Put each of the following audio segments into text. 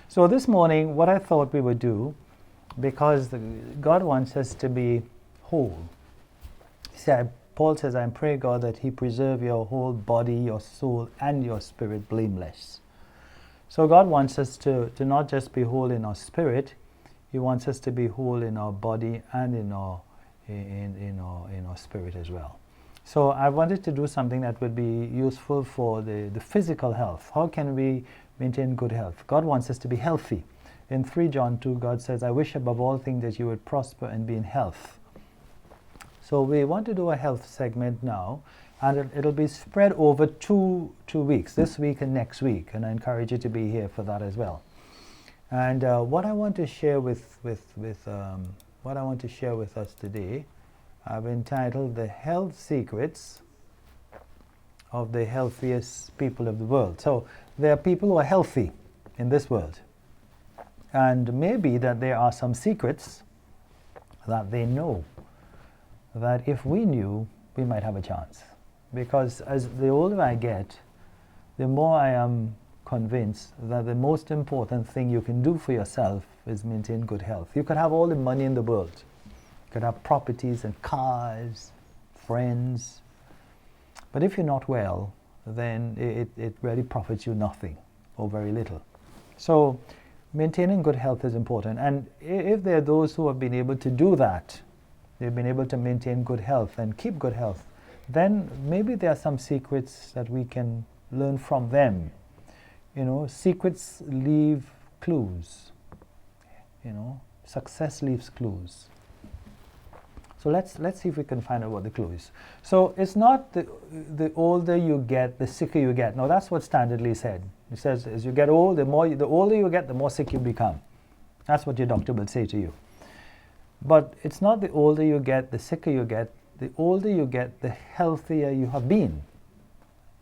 So this morning, what I thought we would do, because God wants us to be whole. Paul says, I pray, God, that He preserve your whole body, your soul, and your spirit blameless. So God wants us to not just be whole in our spirit, He wants us to be whole in our body and in our spirit as well. So I wanted to do something that would be useful for the physical health. How can we maintain good health? God wants us to be healthy. In 3 John 2, God says, I wish above all things that you would prosper and be in health. So we want to do a health segment now, and it'll be spread over two weeks, this week and next week, and I encourage you to be here for that as well. And what I want to share with us today, I've entitled The Health Secrets of the Healthiest People of the World. So there are people who are healthy in this world, and maybe that there are some secrets that they know that if we knew, we might have a chance. Because as the older I get, the more I am convinced that the most important thing you can do for yourself is maintain good health. You could have all the money in the world. You could have properties and cars, friends. But if you're not well, then it really profits you nothing or very little. So maintaining good health is important. And if there are those who have been able to do that, they've been able to maintain good health and keep good health, then maybe there are some secrets that we can learn from them. Secrets leave clues. Success leaves clues. So let's see if we can find out what the clue is. So it's not the older you get, the sicker you get. Now that's what standardly said. It says as you get old, the older you get, the more sick you become. That's what your doctor will say to you. But it's not the older you get, the sicker you get. The older you get, the healthier you have been.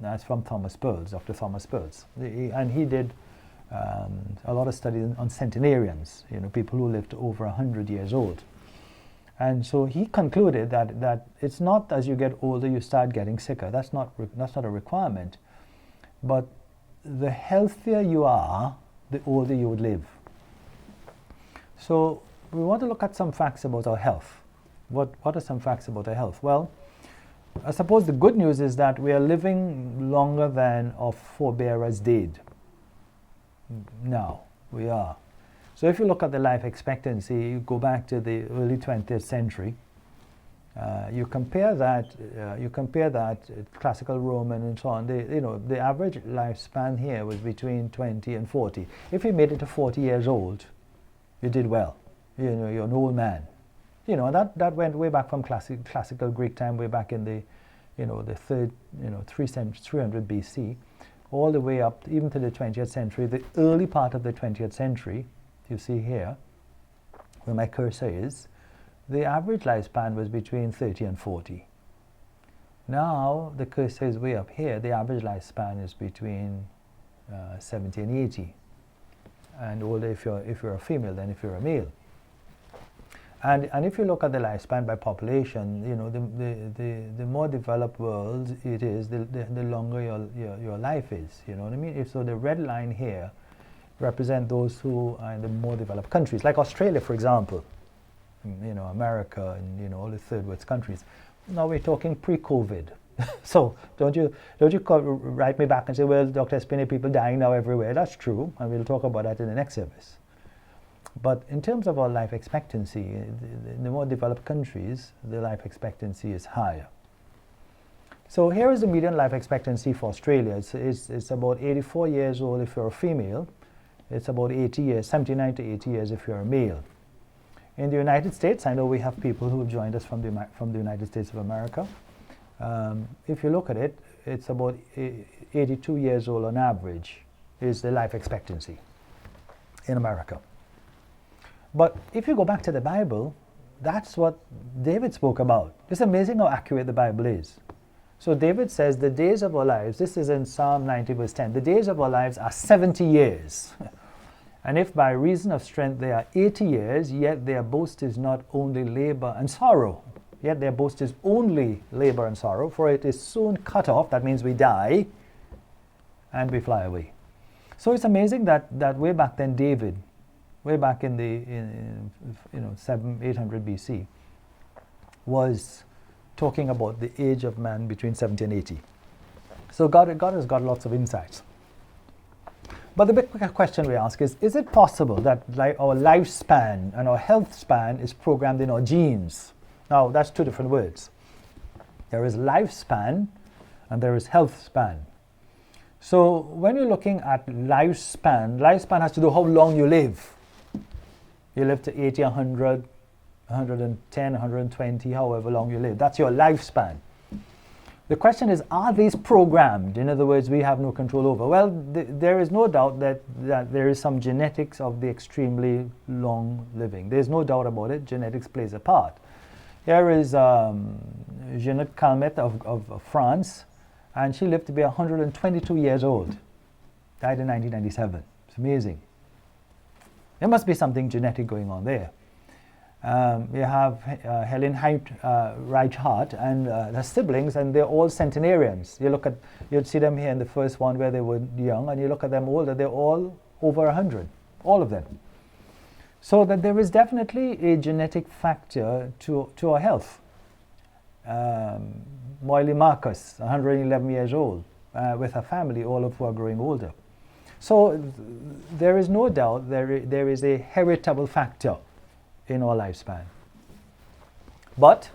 That's from Dr. Thomas Pearls. And he did a lot of studies on centenarians, people who lived over 100 years old. And so he concluded that it's not as you get older you start getting sicker. That's not a requirement. But the healthier you are, the older you would live. So we want to look at some facts about our health. What are some facts about our health? Well, I suppose the good news is that we are living longer than our forebearers did. Now, we are. So if you look at the life expectancy, you go back to the early 20th century, you compare that classical Roman and so on, the average lifespan here was between 20 and 40. If you made it to 40 years old, you did well. You're an old man. That went way back from classical Greek time, way back in the 300 BC, all the way up even to the 20th century. The early part of the 20th century, you see here, where my cursor is, the average lifespan was between 30 and 40. Now the cursor is way up here. The average lifespan is between 70 and 80, and older if you're a female than if you're a male. And if you look at the lifespan by population, the more developed world it is, the longer your life is. You know what I mean? So the red line here represent those who are in the more developed countries, like Australia, for example. America and all the third world countries. Now we're talking pre-COVID. So don't you write me back and say, well, Dr. Espinet, people dying now everywhere. That's true, and we'll talk about that in the next service. But in terms of our life expectancy, in the more developed countries, the life expectancy is higher. So here is the median life expectancy for Australia. It's about 84 years old if you're a female. It's about 80 years, 79 to 80 years if you're a male. In the United States, I know we have people who have joined us from the United States of America. If you look at it, it's about 82 years old on average is the life expectancy in America. But if you go back to the Bible, that's what David spoke about. It's amazing how accurate the Bible is. So David says the days of our lives, this is in Psalm 90 verse 10, the days of our lives are 70 years. And if by reason of strength they are 80 years, yet their boast is not only labor and sorrow. Yet their boast is only labor and sorrow, for it is soon cut off, that means we die, and we fly away. So it's amazing that way back then David, way back in the 800 BC, was talking about the age of man between 70 and 80. So God has got lots of insights. But the big question we ask is it possible that our lifespan and our health span is programmed in our genes? Now, that's two different words. There is lifespan and there is health span. So when you're looking at lifespan has to do how long you live. You live to 80, 100, 110, 120, however long you live. That's your lifespan. The question is, are these programmed? In other words, we have no control over. Well, there is no doubt that there is some genetics of the extremely long living. There's no doubt about it. Genetics plays a part. Here is Jeanette Calment of France, and she lived to be 122 years old. Died in 1997. It's amazing. There must be something genetic going on there. You have Helen Reichardt and her siblings, and they're all centenarians. You'd see them here in the first one where they were young, and you look at them older, they're all over 100, all of them. So that there is definitely a genetic factor to our health. Moily Marcus, 111 years old, with her family, all of who are growing older. So there is no doubt there is a heritable factor in our lifespan. But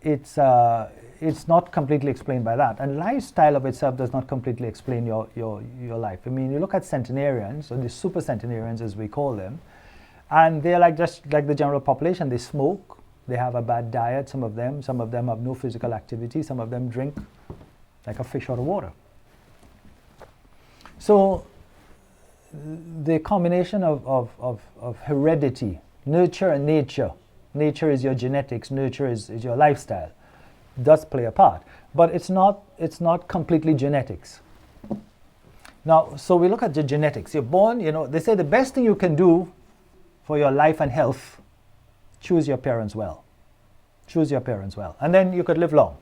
it's not completely explained by that. And lifestyle of itself does not completely explain your life. I mean, you look at centenarians, or the super centenarians as we call them, and they're just like the general population. They smoke, they have a bad diet, some of them have no physical activity, some of them drink like a fish out of water. So the combination of heredity, nurture and nature — is your genetics, nurture is your lifestyle — does play a part. But it's not completely genetics. Now, so we look at the genetics. You're born, they say the best thing you can do for your life and health, choose your parents well. Choose your parents well. And then you could live long.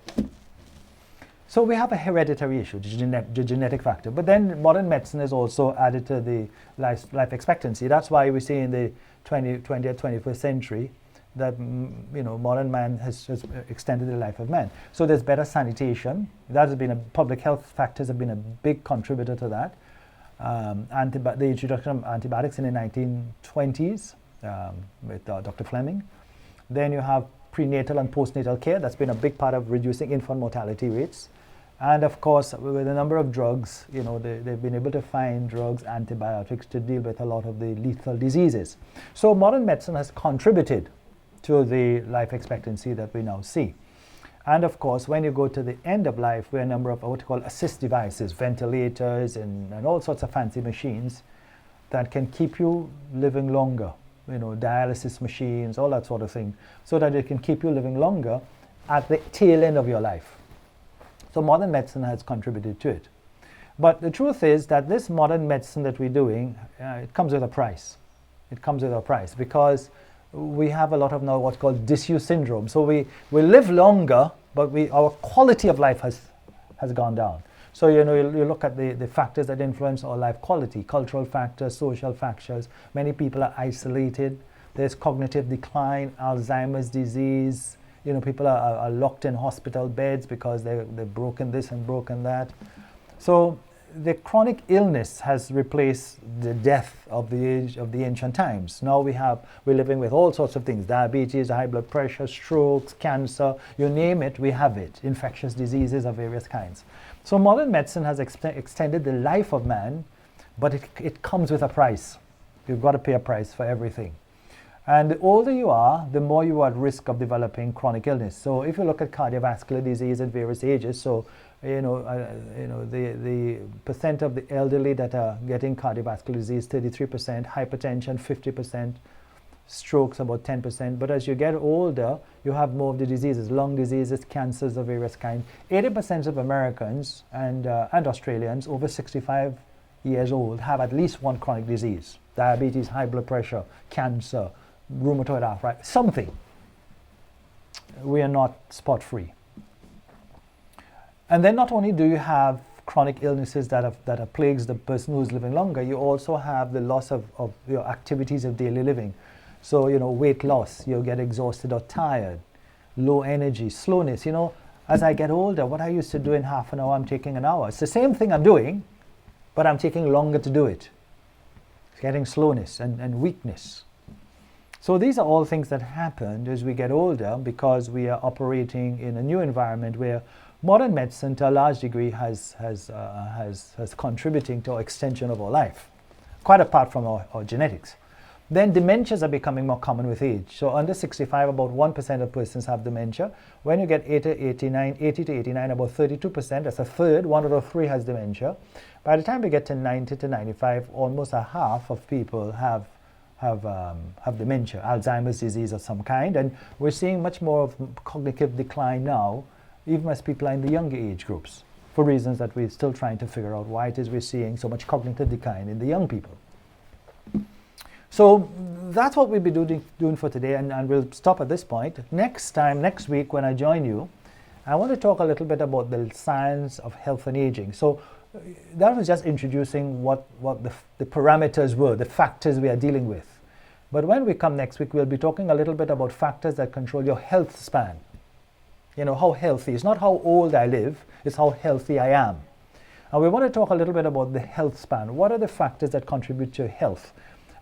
So we have a hereditary issue, the genetic factor. But then modern medicine has also added to the life expectancy. That's why we see in the 20th, 21st century that modern man has extended the life of man. So there's better sanitation. That has been public health factors have been a big contributor to that. The introduction of antibiotics in the 1920s with Dr. Fleming. Then you have prenatal and postnatal care. That's been a big part of reducing infant mortality rates. And of course, with a number of drugs, they've been able to find drugs, antibiotics to deal with a lot of the lethal diseases. So modern medicine has contributed to the life expectancy that we now see. And of course, when you go to the end of life, we have a number of what we call assist devices, ventilators and all sorts of fancy machines that can keep you living longer. Dialysis machines, all that sort of thing, so that it can keep you living longer at the tail end of your life. So modern medicine has contributed to it. But the truth is that this modern medicine that we're doing, it comes with a price. It comes with a price because we have a lot of now what's called disuse syndrome. So we live longer, but our quality of life has gone down. So you look at the factors that influence our life quality: cultural factors, social factors. Many people are isolated. There's cognitive decline, Alzheimer's disease. People are locked in hospital beds because they've broken this and broken that. So the chronic illness has replaced the death of the age of the ancient times. Now we're living with all sorts of things: diabetes, high blood pressure, strokes, cancer, you name it, we have it. Infectious diseases of various kinds. So modern medicine has extended the life of man, but it comes with a price. You've got to pay a price for everything. And the older you are, the more you are at risk of developing chronic illness. So if you look at cardiovascular disease at various ages, so the percent of the elderly that are getting cardiovascular disease, 33%, hypertension, 50%, strokes about 10%. But as you get older, you have more of the diseases: lung diseases, cancers of various kinds. 80% of Americans and Australians over 65 years old have at least one chronic disease: diabetes, high blood pressure, cancer, rheumatoid arthritis, something. We are not spot free. And then not only do you have chronic illnesses that have plagues the person who's living longer, you also have the loss of your activities of daily living. So, weight loss, you get exhausted or tired, low energy, slowness. As I get older, what I used to do in half an hour, I'm taking an hour. It's the same thing I'm doing, but I'm taking longer to do it. It's getting slowness and weakness. So these are all things that happen as we get older because we are operating in a new environment where modern medicine to a large degree has contributing to our extension of our life, quite apart from our genetics. Then dementias are becoming more common with age. So under 65, about 1% of persons have dementia. When you get 80 to 89, about 32%, that's a third, 1 out of 3 has dementia. By the time we get to 90 to 95, almost a half of people have dementia, Alzheimer's disease of some kind, and we're seeing much more of cognitive decline now, even as people are in the younger age groups, for reasons that we're still trying to figure out why it is we're seeing so much cognitive decline in the young people. So that's what we'll be doing for today, and we'll stop at this point. Next week when I join you, I want to talk a little bit about the science of health and aging. So that was just introducing what the parameters were, the factors we are dealing with. But when we come next week, we'll be talking a little bit about factors that control your health span. How healthy. It's not how old I live, it's how healthy I am. And we want to talk a little bit about the health span. What are the factors that contribute to your health?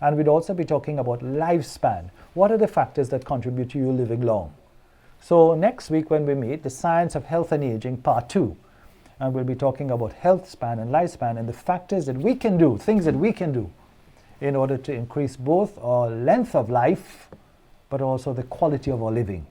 And we'd also be talking about lifespan. What are the factors that contribute to you living long? So next week when we meet, the science of health and aging, part 2. And we'll be talking about health span and lifespan and the factors that we can do, things that we can do in order to increase both our length of life, but also the quality of our living.